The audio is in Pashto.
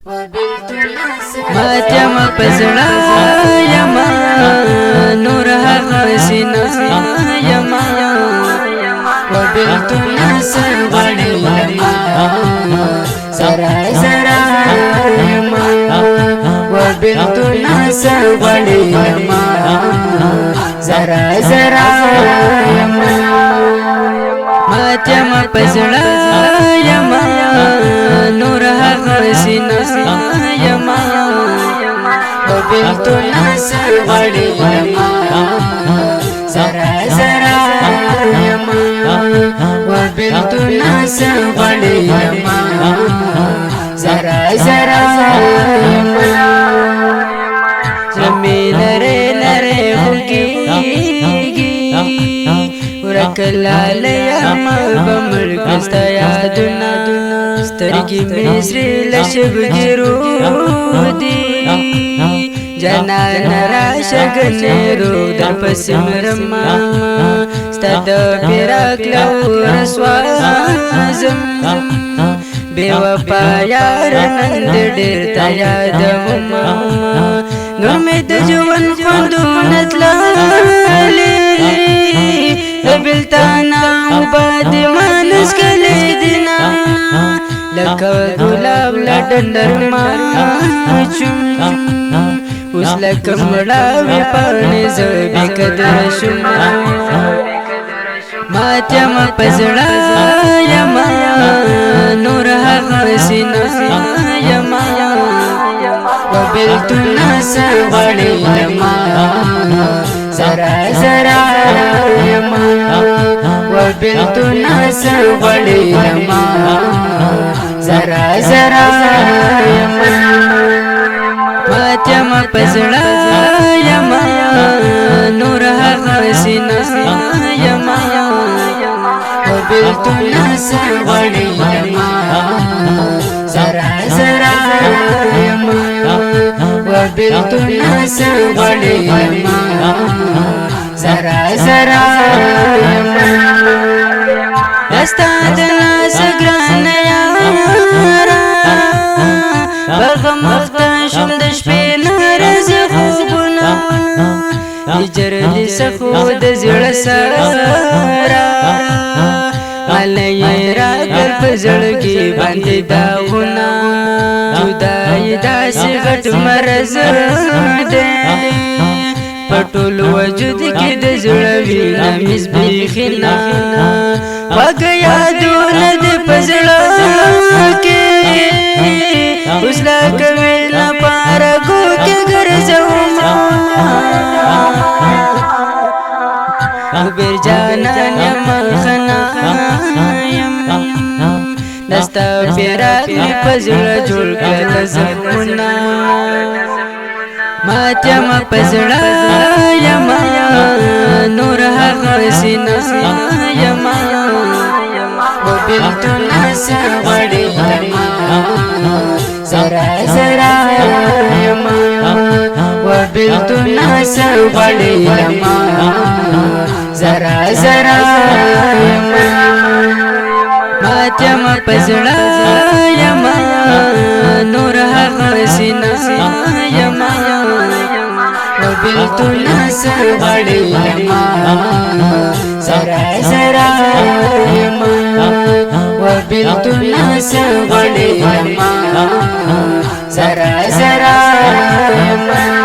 ماتم پزړه یما نور هغه سینا یما وبلت الناس غړي یما زرا زرا یما وبلت الناس غړي یما زرا زرا یما ماتم پزړه یما نور هغه سینا یما وبلت الناس غړي یما زرا زرا یما وبلت الناس غړي یما زرا زرا یما زمين لره لره خوږيږي ورکلا لیما بمړ کستا یادونه سترګې مصری لشبګرو دی جنان راشګنرو در پسمرما ستد پیراک لو رسوازم بے وفا یار نند ډیر تا یادوما نور می د ژوند خوندونه تللي بلتانا وباد مانس کلی دینا لکه ګلاب لډندر ما چوم اوس لکه مړاوي پاڼې زبې قدر شوم ماتم پزړه یما نور هغه سینا یما وبلت الناس غړي یما زرا زرا یما وبلت الناس غړي یما زرا زرا یما ماتم پزړه یما نور هغه سینا یما وبلت الناس غړي یما زرا زرا یما وبلت الناس غړي یما زرا زرا یما استاد ناس ګران یارا بغمخت شم د شپې نارز خوبونه هجر دې سخو د زړه سره علي راګر په زړګي باندې داونه جدای داسې غټ مرز ده پټول وجود کې د زړه وینا مزبېخنا وګ یادونه دې په زړه کې اوس لا کوي نه پارګو کې ګرځوم بیر جانان یم خنا یم دستا پیراک می پزړه جوړ کړل زمونه ماتم پزړه یما نور هغه سینا یما وبلت الناس غړي یما زرا زرا یما وبلت الناس غړي یما زرا زرا یما ماتم پزړه یما نور هغه سینا یما وبلت الناس غړي یما زرا زرا یما وبلت الناس غړي یما زرا زرا یما